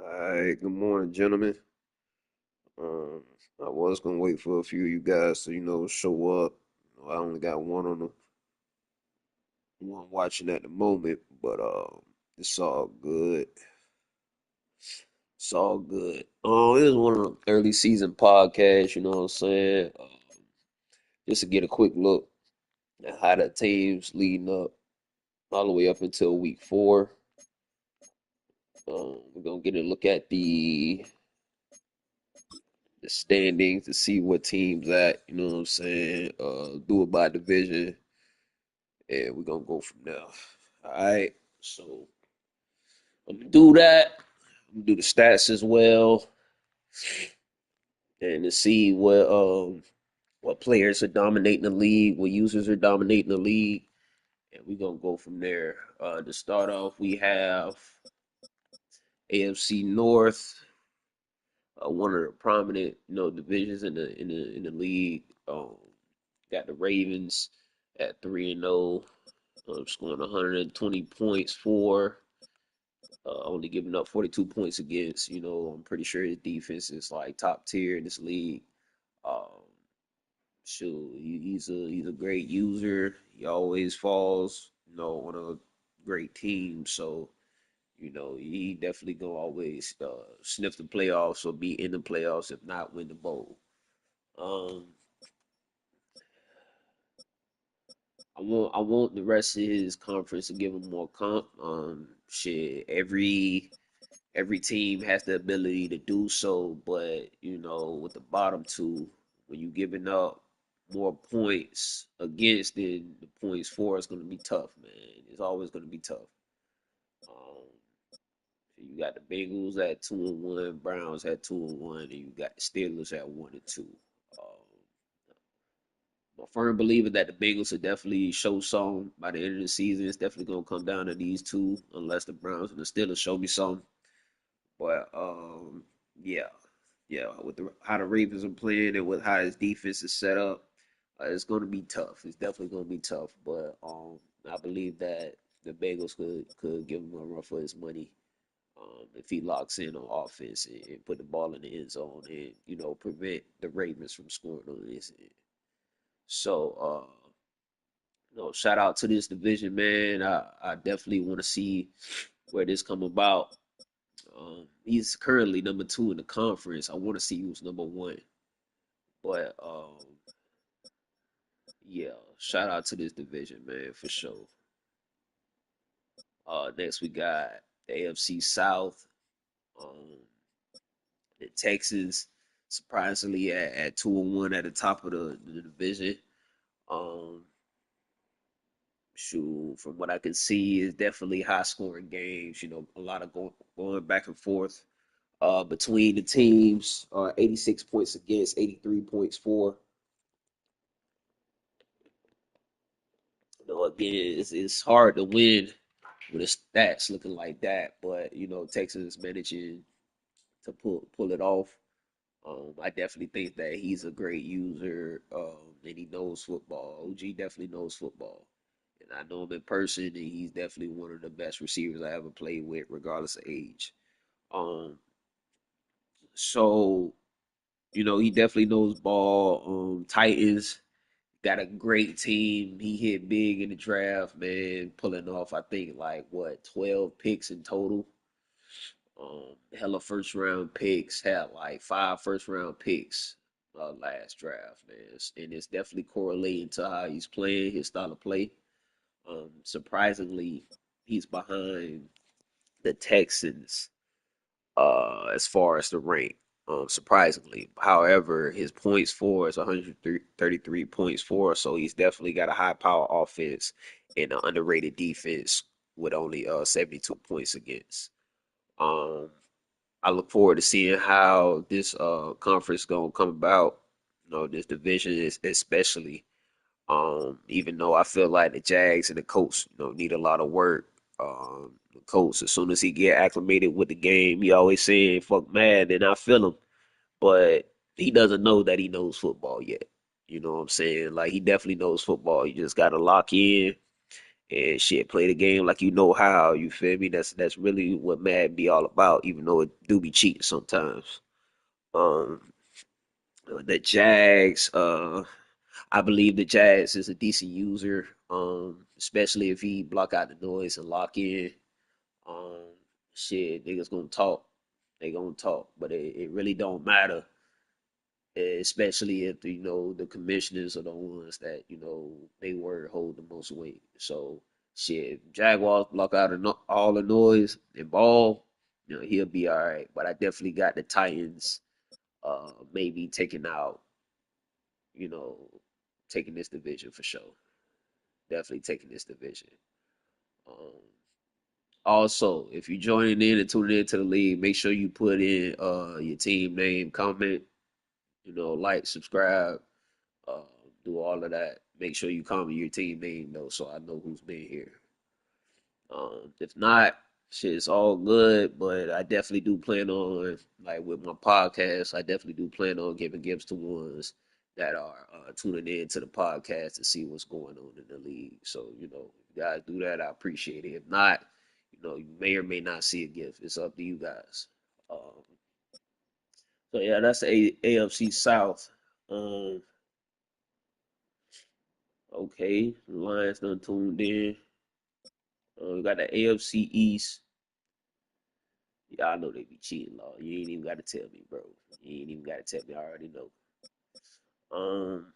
Alright, good morning, gentlemen. Um, I was gonna wait for a few of you guys to, show up. I only got one watching at the moment, but it's all good. It's all good. It was one of the early season podcasts, you know what I'm saying? Just to get a quick look at how the teams leading up all the way up until week 4. We're gonna get a look at the standings to see what teams at, you know what I'm saying? Do it by division, and we're gonna go from there. All right, so I'm gonna do that. I'm gonna do the stats as well, and to see what players are dominating the league, what users are dominating the league, and we're gonna go from there. To start off, we have AFC North, one of the prominent divisions in the league. Got the Ravens at 3-0, scoring 120 points for. Only giving up 42 points against. I'm pretty sure his defense is like top tier in this league. Um, shoot, he's a great user. He always falls, on a great team. So, he definitely gonna always sniff the playoffs or be in the playoffs, if not win the bowl. Um, I want the rest of his conference to give him more comp. Shit, every team has the ability to do so, but with the bottom two, when you're giving up more points against than the points for, it's gonna be tough, man. It's always gonna be tough. Um, so you got the Bengals at 2-1, Browns at 2-1, and you got the Steelers at 1-2. Um, I'm a firm believer that the Bengals will definitely show some by the end of the season. It's definitely gonna come down to these two, unless the Browns and the Steelers show me some. But yeah, yeah, with how the Ravens are playing and with how his defense is set up, it's going to be tough. It's definitely going to be tough. But I believe that the Bengals could give him a run for his money if he locks in on offense and put the ball in the end zone and prevent the Ravens from scoring on this end. So shout out to this division, man. I definitely want to see where this come about. He's currently number 2 in the conference. I want to see who's number 1. But yeah, shout out to this division, man, for sure. Next we got the AFC South. Um, the Texans surprisingly at 2-1 at the top of the division. Um, Shoot, from what I can see, is definitely high scoring games. A lot of going back and forth between the teams. 86 points against, 83 points for. Again, it's hard to win with the stats looking like that, but Texas is managing to pull it off. I definitely think that he's a great user, and he knows football. OG definitely knows football, and I know him in person, and he's definitely one of the best receivers I ever played with, regardless of age. Um, so he definitely knows ball. Titans got a great team. He hit big in the draft, man, pulling off, I think, like what, 12 picks in total. Hella first round picks, had like 5 first round picks last draft, man. And it's definitely correlating to how he's playing, his style of play. Surprisingly, he's behind the Texans as far as the rank. Surprisingly. However, his points for is 133 points for, so he's definitely got a high power offense and an underrated defense with only 72 points against. Um, I look forward to seeing how this conference gonna come about. This division is especially. Even though I feel like the Jags and the Colts, need a lot of work. The Colts, as soon as he get acclimated with the game, he always saying "fuck mad," and I feel him, but he doesn't know that he knows football yet. You know what I'm saying? Like he definitely knows football. You just gotta lock in and shit, play the game like you know how. You feel me? That's really what Madden be all about, even though it do be cheating sometimes. Um, the Jags, I believe the Jags is a decent user, especially if he block out the noise and lock in. Um, shit, niggas gonna talk. They gonna talk, but it really don't matter, especially if the commissioners are the ones that they word hold the most weight. So shit, Jaguars block out all the noise and ball, he'll be all right. But I definitely got the Titans, maybe taking out, you know, taking this division for sure. Definitely taking this division. Um, Also, if you're joining in and tuning into the league, make sure you put in your team name, comment, like, subscribe, uh, do all of that. Make sure you comment your team name though, so I know who's been here. If not, shit, it's all good. But I definitely do plan on, like with my podcast, I definitely do plan on giving gifts to ones that are tuning in to the podcast to see what's going on in the league. So if you guys do that, I appreciate it. If not, you may or may not see a gift. It's up to you guys. Um, so yeah, that's the AFC South. Um, okay, the Lions done tuned in. We got the AFC East. Y'all know they be cheating, law. You ain't even got to tell me, bro. You ain't even got to tell me. I already know. Um,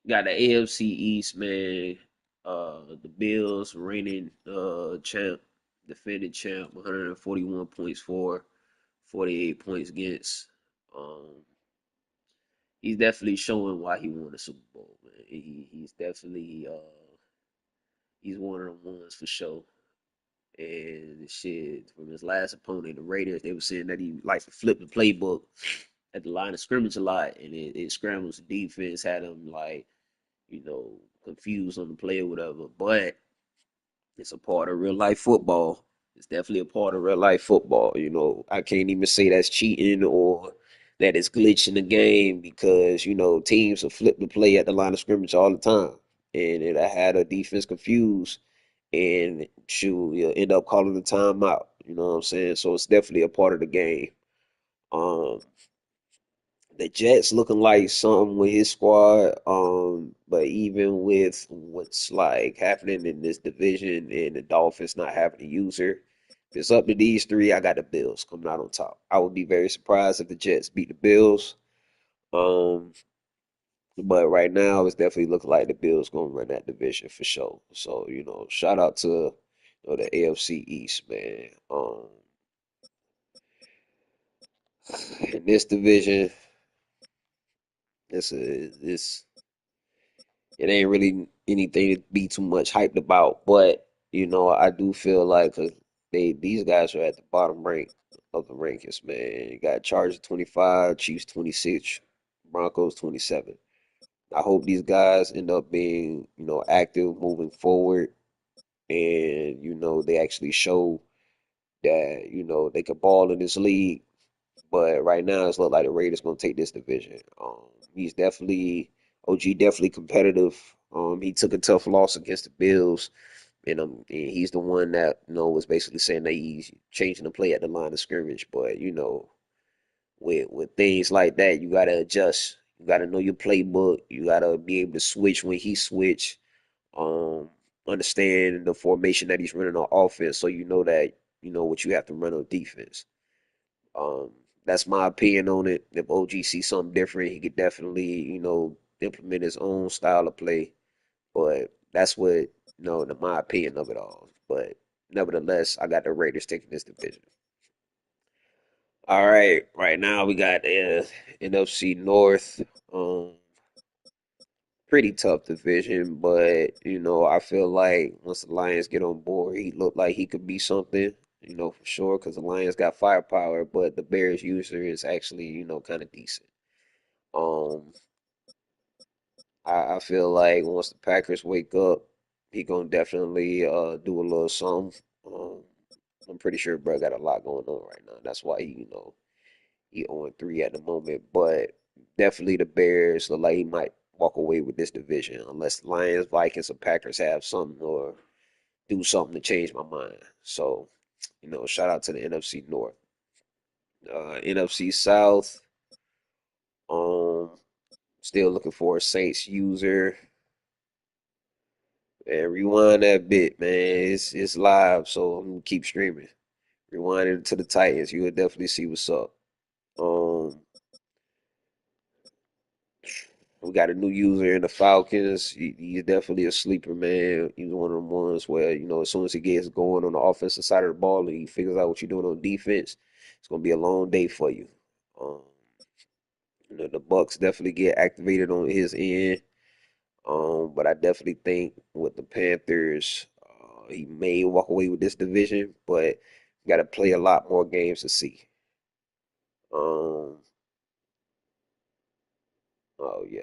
got the AFC East, man. The Bills reigning champ, defending champ, 141 points for, 48 points against. Um, he's definitely showing why he won the Super Bowl, man. He's definitely he's one of the ones for sure. And shit, from his last opponent, the Raiders, they were saying that he likes to flip the playbook at the line of scrimmage a lot, and it scrambles the defense, had him like, confused on the play or whatever. But it's a part of real life football. It's definitely a part of real life football. I can't even say that's cheating or that it's glitching the game because, teams will flip the play at the line of scrimmage all the time. And it had a defense confused and shoot, you'll end up calling the timeout. You know what I'm saying? So it's definitely a part of the game. Um, the Jets looking like something with his squad. But even with what's like happening in this division and the Dolphins not having a user, if it's up to these three, I got the Bills coming out on top. I would be very surprised if the Jets beat the Bills. Um, but right now, it's definitely looking like the Bills gonna run that division for sure. So shout out to the AFC East, man. In this division, this it ain't really anything to be too much hyped about. But I do feel like 'cause these guys are at the bottom rank of the rankings, man. You got Chargers 25, Chiefs 26, Broncos 27. I hope these guys end up being active moving forward, and they actually show that they could ball in this league. But right now, it's look like the Raiders gonna take this division. He's definitely OG, definitely competitive. He took a tough loss against the Bills, and he's the one that was basically saying that he's changing the play at the line of scrimmage. But with things like that, you gotta adjust. You gotta know your playbook. You gotta be able to switch when he switch. Um, Understand the formation that he's running on offense, so you know that what you have to run on defense. Um, that's my opinion on it. If OG sees something different, he could definitely, implement his own style of play. But that's what, my opinion of it all. But nevertheless, I got the Raiders taking this division. All right now we got NFC North. Um, Pretty tough division, but I feel like once the Lions get on board, he looked like he could be something, for sure, because the Lions got firepower, but the Bears user is actually, kind of decent. Um, I feel like once the Packers wake up, he gonna definitely do a little something. I'm pretty sure bro got a lot going on right now. That's why he 0-3 at the moment, but definitely the Bears look like he might walk away with this division unless Lions, Vikings, or Packers have something or do something to change my mind. So, shout out to the NFC North. NFC South, um, still looking for a Saints user. And rewind that bit, man. It's live, so I'm gonna keep streaming. Rewind it to the Titans. You will definitely see what's up. Um, we got a new user in the Falcons. He's definitely a sleeper, man. He's one of them ones where, as soon as he gets going on the offensive side of the ball and he figures out what you're doing on defense, it's gonna be a long day for you. Um, the Bucks definitely get activated on his end. But I definitely think with the Panthers, he may walk away with this division, but got to play a lot more games to see. Um, oh yeah,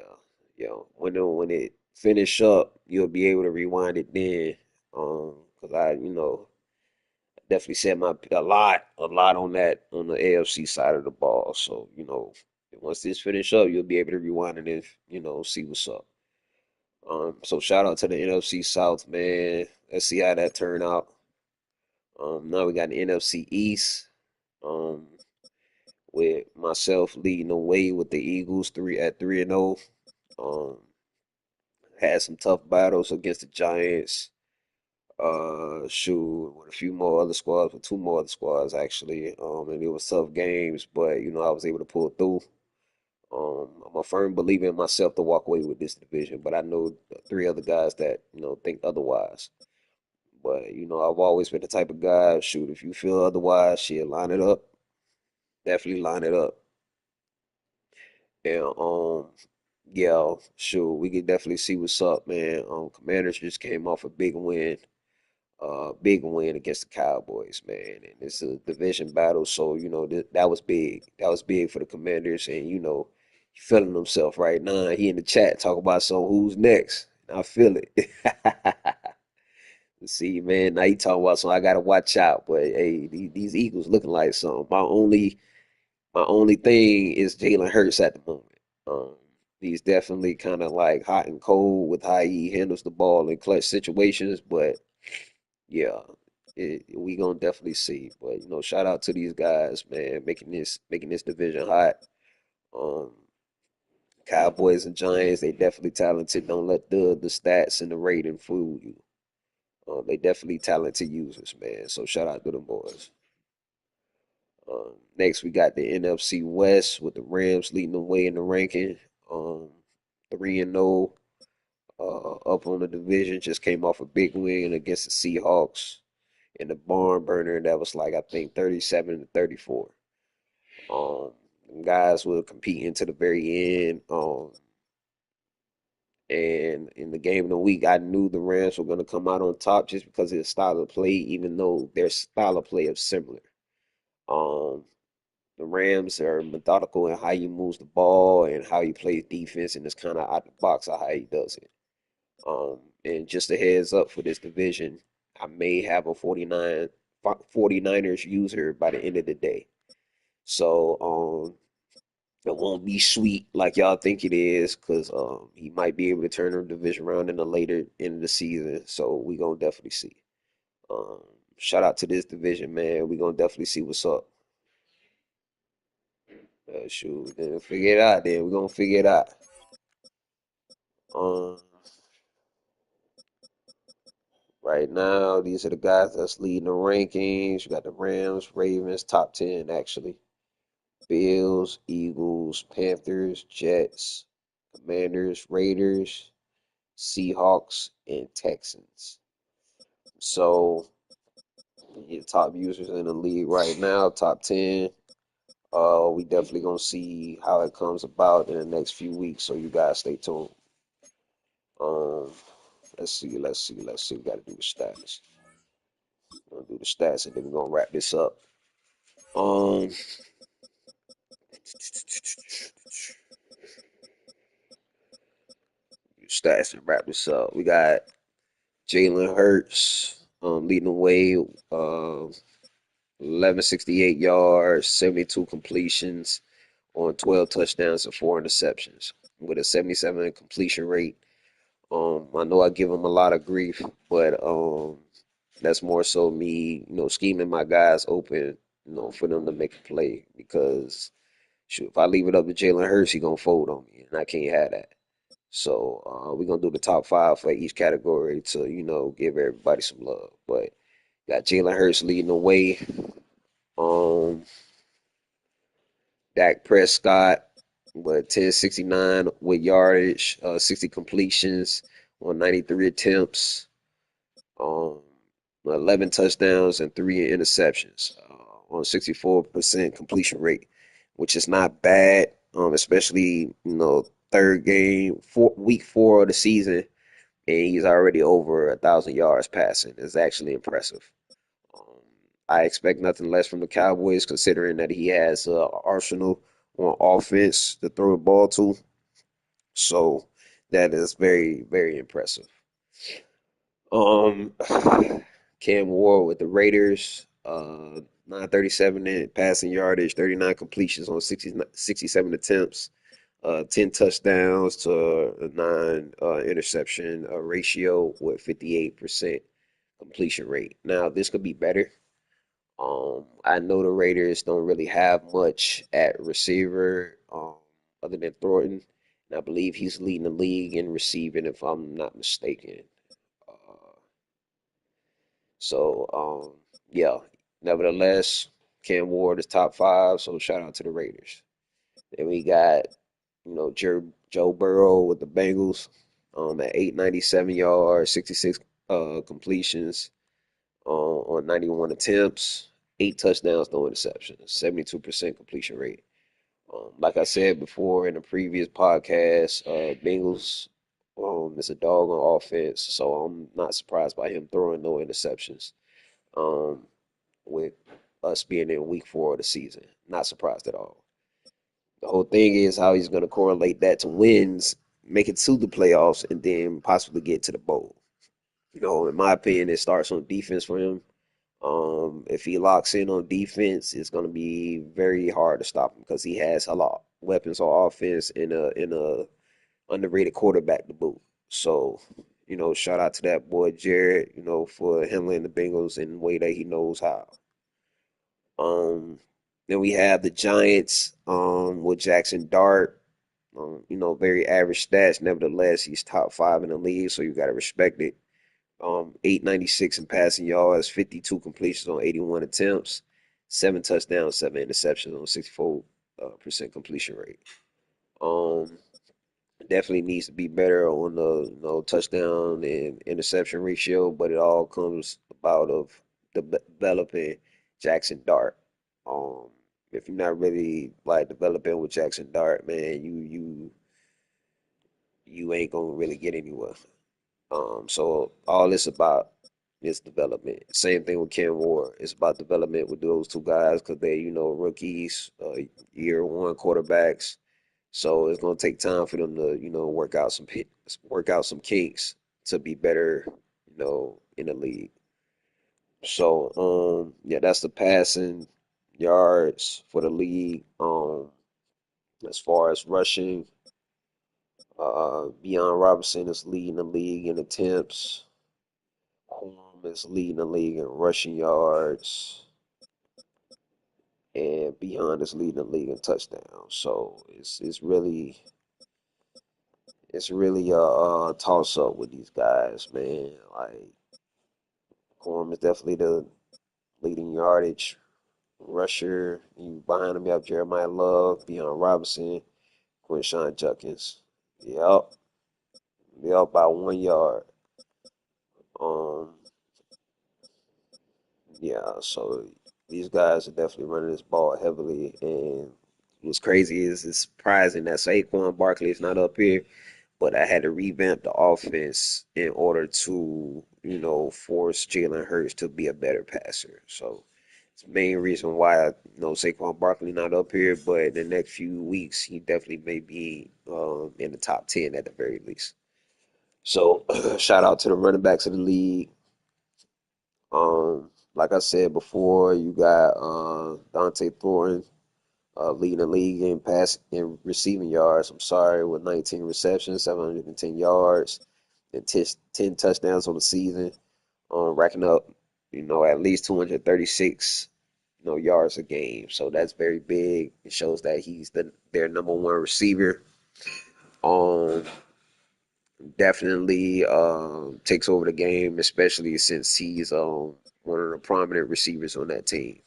yeah. When it finish up, you'll be able to rewind it then. Cause I, definitely said a lot on that on the AFC side of the ball. So once this finish up, you'll be able to rewind it and see what's up. So shout out to the NFC South, man. Let's see how that turn out. Now we got the NFC East. Um, with myself leading the way with the Eagles 3-0. Um, had some tough battles against the Giants. Shoot, with a few more other squads, with two more other squads actually. And it was tough games, but I was able to pull through. I'm a firm believer in myself to walk away with this division, but I know three other guys that think otherwise. But I've always been the type of guy. Shoot, if you feel otherwise, shit, line it up. Definitely line it up. And yeah, sure, we can definitely see what's up, man. Commanders just came off a big win against the Cowboys, man. And it's a division battle, so that was big. That was big for the Commanders, and he feeling himself right now. He in the chat talking about some who's next. I feel it. See, man, now he talking about some I gotta watch out, but hey, these Eagles looking like something. My only thing is Jalen Hurts at the moment. Um, he's definitely kind of like hot and cold with how he handles the ball in clutch situations, but yeah, we gonna definitely see. But shout out to these guys, man, making this division hot. Um, Cowboys and Giants, they definitely talented. Don't let the stats and the rating fool you. They definitely talented users, man. So shout out to them boys. Next, we got the NFC West with the Rams leading the way in the ranking. 3-0, up on the division. Just came off a big win against the Seahawks in the barn burner. That was like I think 37-34. Um, guys will compete into the very end. And in the game of the week, I knew the Rams were going to come out on top just because of the style of play, even though their style of play is similar. Um, The Rams are methodical in how he moves the ball and how he plays defense, and it's kind of out the box of how he does it. And just a heads up for this division, I may have a 49ers user by the end of the day. So it won't be sweet like y'all think it is, because he might be able to turn the division around in the later end of the season. So we gonna definitely see. Um, Shout out to this division, man. We gonna definitely see what's up. Shoot, then figure it out. Then we gonna figure it out. Um, right now, these are the guys that's leading the rankings. You got the Rams, Ravens, top 10 actually. Bills, Eagles, Panthers, Jets, Commanders, Raiders, Seahawks, and Texans. So, your top users in the league right now, top 10. We definitely gonna see how it comes about in the next few weeks. So you guys stay tuned. Um, let's see. We gotta do the stats. We're gonna do the stats and then we're gonna wrap this up. Um, stats and wrap this up. We got Jalen Hurts leading the way, 1168 yards, 72 completions on 12 touchdowns and 4 interceptions with a 77 completion rate. I know I give him a lot of grief, but That's more so me, scheming my guys open, for them to make a play because shoot, if I leave it up to Jalen Hurts, he gonna fold on me, and I can't have that. So we're gonna do the top five for each category to, give everybody some love. But got Jalen Hurts leading the way. Um, Dak Prescott with 1069 with yardage, 60 completions on 93 attempts, um, 11 touchdowns and 3 interceptions on 64% completion rate, which is not bad, especially, third game, week 4 of the season, and he's already over 1,000 yards passing. It's actually impressive. Um, I expect nothing less from the Cowboys, considering that he has an arsenal on offense to throw the ball to. So that is very, very impressive. Um, Cam Ward with the Raiders, 937 in passing yardage, 39 completions on 67 attempts, 10 touchdowns to a 9 interception ratio with 58% completion rate. Now, this could be better. I know the Raiders don't really have much at receiver, other than Thornton. And I believe he's leading the league in receiving, if I'm not mistaken. Uh, yeah. Nevertheless, Cam Ward is top five, so shout out to the Raiders. Then we got, Joe Burrow with the Bengals, at 897 yards, 66 completions, on 91 attempts, 8 touchdowns, no interceptions, 72% completion rate. Like I said before in the previous podcast, Bengals is a dog on offense, so I'm not surprised by him throwing no interceptions. Um, with us being in week 4 of the season, not surprised at all. The whole thing is how he's going to correlate that to wins, make it to the playoffs, and then possibly get to the bowl. In my opinion, it starts on defense for him. If he locks in on defense, it's going to be very hard to stop him because he has a lot of weapons on offense and a underrated quarterback to boot. So, shout out to that boy Jared, for handling the Bengals in the way that he knows how. Um, then we have the Giants, with Jackson Dart. Very average stats. Nevertheless, he's top five in the league, so you got to respect it. 896 in passing yards, 52 completions on 81 attempts, 7 touchdowns, 7 interceptions on 64% completion rate. Um, Definitely needs to be better on the touchdown and interception ratio, but it all comes about of developing Jackson Dart. Um, if you're not really like developing with Jackson Dart, man, you ain't gonna really get anywhere. So all this about is development. Same thing with Cam Ward. It's about development with those two guys because they, rookies, year one quarterbacks. So it's gonna take time for them to, work out some kinks to be better, in the league. So yeah, that's the passing yards for the league. As far as rushing, Beyond Robinson is leading the league in attempts. Quorum is leading the league in rushing yards, and Beyond is leading the league in touchdowns. So it's really a toss up with these guys, man. Like Quorum is definitely the leading yardage rusher. You behind him, you have Jeremiah Love, Beyond Robinson, Quinshawn Judkins. Yep, yep, by 1 yard. Um, Yeah, so these guys are definitely running this ball heavily. And what's crazy is it's surprising that Saquon Barkley is not up here, but I had to revamp the offense in order to, force Jalen Hurts to be a better passer. So it's the main reason why Saquon Barkley not up here, but in the next few weeks he definitely may be in the top 10 at the very least. So shout out to the running backs of the league. Like I said before, you got Dante Thornton leading the league in pass in receiving yards. I'm sorry, with 19 receptions, 710 yards, and 10 touchdowns on the season, racking up at least 236, yards a game. So that's very big. It shows that he's their number one receiver. Um, Definitely takes over the game, especially since he's one of the prominent receivers on that team.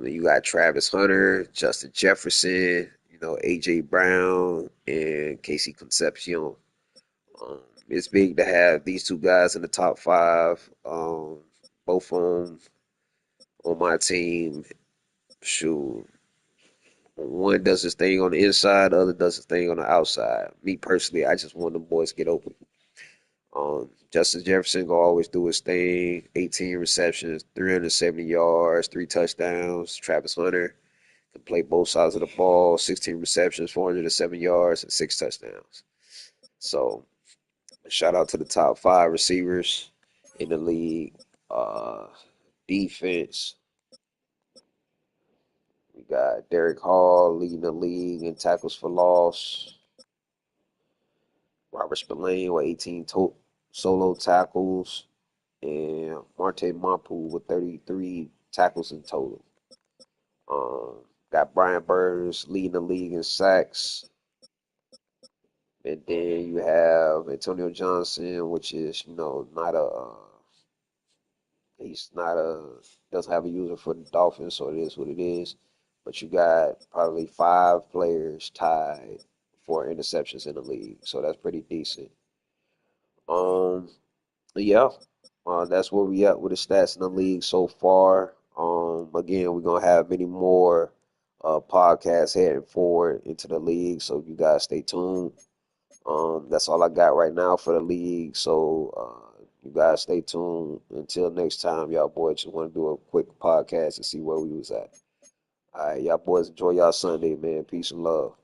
You got Travis Hunter, Justin Jefferson, AJ Brown, and Casey Concepcion. It's big to have these two guys in the top five. Both on my team. Shoot, one does his thing on the inside, the other does his thing on the outside. Me personally, I just want the boys to get open. Justin Jefferson gonna always do his thing. 18 receptions, 370 yards, 3 touchdowns. Travis Hunter can play both sides of the ball. 16 receptions, 407 yards, and 6 touchdowns. So shout out to the top five receivers in the league. Uh, Defense, we got Derek Hall leading the league in tackles for loss. Robert Spillane with 18 solo tackles. And Marte Mapu with 33 tackles in total. Got Brian Burns leading the league in sacks. And then you have Antonio Johnson, which is, not he's not doesn't have a user for the Dolphins, so it is what it is. But you got probably five players tied for interceptions in the league, so that's pretty decent. Um, yeah, that's where we at with the stats in the league so far. Again, we're gonna have many more podcasts heading forward into the league, so you guys stay tuned. That's all I got right now for the league. So you guys stay tuned. Until next time, y'all boys just want to do a quick podcast and see where we was at. All right, y'all boys enjoy y'all Sunday, man. Peace and love.